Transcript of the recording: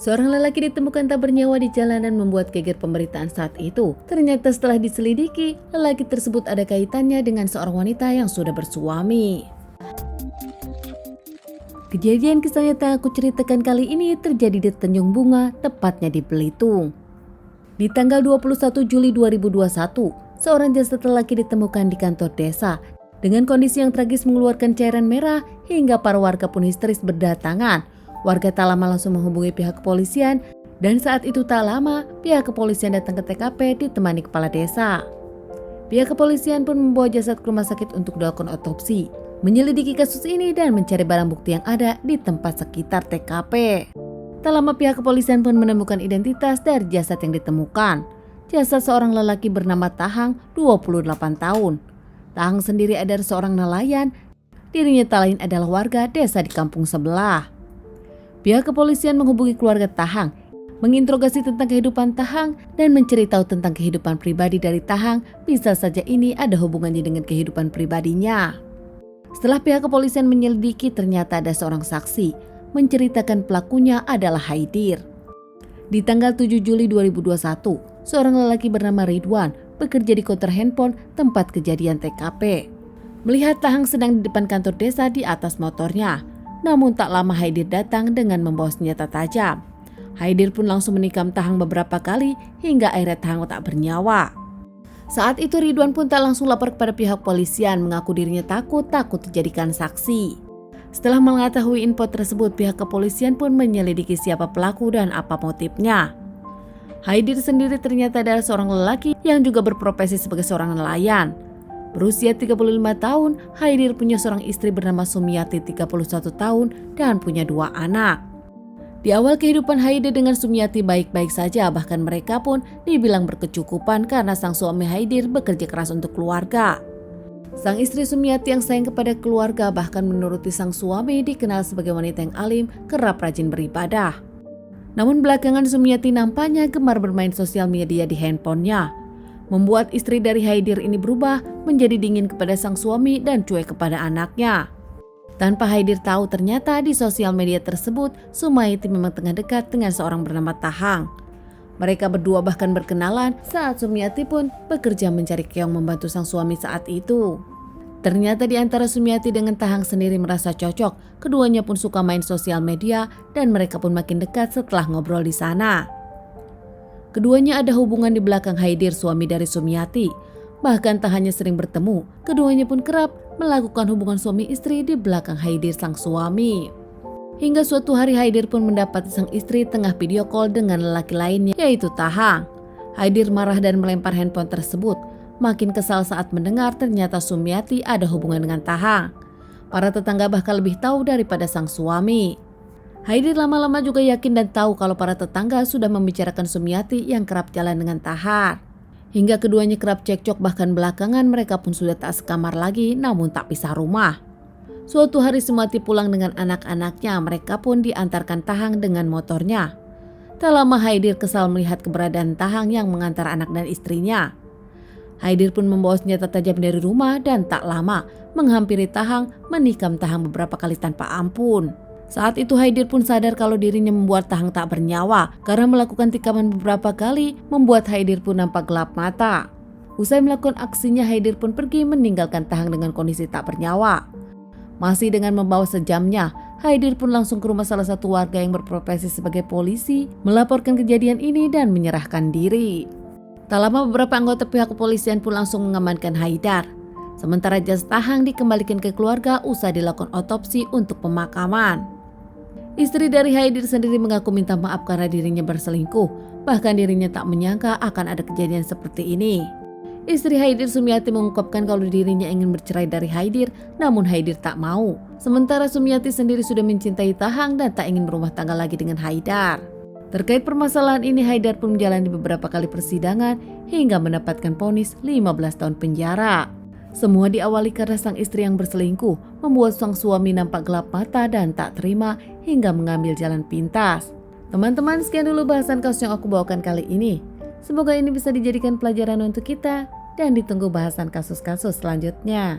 Seorang lelaki ditemukan tak bernyawa di jalanan membuat geger pemberitaan saat itu. Ternyata setelah diselidiki, lelaki tersebut ada kaitannya dengan seorang wanita yang sudah bersuami. Kejadian kisah nyata aku ceritakan kali ini terjadi di Tanjung Bunga, tepatnya di Belitung. Di tanggal 21 Juli 2021, seorang jasad lelaki ditemukan di kantor desa dengan kondisi yang tragis mengeluarkan cairan merah hingga para warga pun histeris berdatangan. Warga tak lama langsung menghubungi pihak kepolisian dan saat itu tak lama pihak kepolisian datang ke TKP ditemani kepala desa. Pihak kepolisian pun membawa jasad ke rumah sakit untuk dilakukan otopsi, menyelidiki kasus ini dan mencari barang bukti yang ada di tempat sekitar TKP. Tak lama pihak kepolisian pun menemukan identitas dari jasad yang ditemukan. Jasad seorang lelaki bernama Tahang, 28 tahun. Tahang sendiri adalah seorang nelayan, dirinya tak lain adalah warga desa di kampung sebelah. Pihak kepolisian menghubungi keluarga Tahang, menginterogasi tentang kehidupan Tahang dan mencari tahu tentang kehidupan pribadi dari Tahang. Bisa saja ini ada hubungannya dengan kehidupan pribadinya. Setelah pihak kepolisian menyelidiki, ternyata ada seorang saksi menceritakan pelakunya adalah Haidir. Di tanggal 7 Juli 2021, seorang lelaki bernama Ridwan bekerja di konter handphone tempat kejadian TKP. Melihat Tahang sedang di depan kantor desa di atas motornya. Namun tak lama Haidir datang dengan membawa senjata tajam. Haidir pun langsung menikam Tahang beberapa kali hingga akhirnya Tahang tak bernyawa. Saat itu Ridwan pun tak langsung lapor kepada pihak polisian, mengaku dirinya takut dijadikan saksi. Setelah mengetahui info tersebut, pihak kepolisian pun menyelidiki siapa pelaku dan apa motifnya. Haidir sendiri ternyata adalah seorang lelaki yang juga berprofesi sebagai seorang nelayan. Berusia 35 tahun, Haidir punya seorang istri bernama Sumiati 31 tahun dan punya 2 anak. Di awal kehidupan Haidir dengan Sumiati baik-baik saja, bahkan mereka pun dibilang berkecukupan karena sang suami Haidir bekerja keras untuk keluarga. Sang istri Sumiati yang sayang kepada keluarga bahkan menuruti sang suami dikenal sebagai wanita yang alim, kerap rajin beribadah. Namun belakangan Sumiati nampaknya gemar bermain sosial media di handphonenya, membuat istri dari Haidir ini berubah menjadi dingin kepada sang suami dan cuek kepada anaknya. Tanpa Haidir tahu, ternyata di sosial media tersebut Sumiati memang tengah dekat dengan seorang bernama Tahang. Mereka berdua bahkan berkenalan saat Sumiati pun bekerja mencari keong membantu sang suami saat itu. Ternyata di antara Sumiati dengan Tahang sendiri merasa cocok, keduanya pun suka main sosial media dan mereka pun makin dekat setelah ngobrol di sana. Keduanya ada hubungan di belakang Haidir, suami dari Sumiati. Bahkan tak hanya sering bertemu, keduanya pun kerap melakukan hubungan suami istri di belakang Haidir sang suami. Hingga suatu hari Haidir pun mendapati sang istri tengah video call dengan lelaki lainnya, yaitu Tahang. Haidir marah dan melempar handphone tersebut. Makin kesal saat mendengar ternyata Sumiati ada hubungan dengan Tahang. Para tetangga bahkan lebih tahu daripada sang suami. Haidir lama-lama juga yakin dan tahu kalau para tetangga sudah membicarakan Sumiati yang kerap jalan dengan Tahang. Hingga keduanya kerap cekcok, bahkan belakangan mereka pun sudah tak sekamar lagi namun tak pisah rumah. Suatu hari Sumiati pulang dengan anak-anaknya, mereka pun diantarkan Tahang dengan motornya. Tak lama Haidir kesal melihat keberadaan Tahang yang mengantar anak dan istrinya. Haidir pun membawa senjata tajam dari rumah dan tak lama menghampiri Tahang, menikam Tahang beberapa kali tanpa ampun. Saat itu Haidir pun sadar kalau dirinya membuat Tahang tak bernyawa karena melakukan tikaman beberapa kali membuat Haidir pun nampak gelap mata. Usai melakukan aksinya, Haidir pun pergi meninggalkan Tahang dengan kondisi tak bernyawa. Masih dengan membawa sejamnya, Haidir pun langsung ke rumah salah satu warga yang berprofesi sebagai polisi, melaporkan kejadian ini dan menyerahkan diri. Tak lama beberapa anggota pihak kepolisian pun langsung mengamankan Haidir. Sementara jasad Tahang dikembalikan ke keluarga usai dilakukan otopsi untuk pemakaman. Istri dari Haidir sendiri mengaku minta maaf karena dirinya berselingkuh. Bahkan dirinya tak menyangka akan ada kejadian seperti ini. Istri Haidir, Sumiati, mengungkapkan kalau dirinya ingin bercerai dari Haidir, namun Haidir tak mau. Sementara Sumiati sendiri sudah mencintai Tahang dan tak ingin berumah tangga lagi dengan Haidir. Terkait permasalahan ini, Haidir pun menjalani beberapa kali persidangan hingga mendapatkan vonis 15 tahun penjara. Semua diawali karena sang istri yang berselingkuh membuat sang suami nampak gelap mata dan tak terima hingga mengambil jalan pintas. Teman-teman, sekian dulu bahasan kasus yang aku bawakan kali ini. Semoga ini bisa dijadikan pelajaran untuk kita dan ditunggu bahasan kasus-kasus selanjutnya.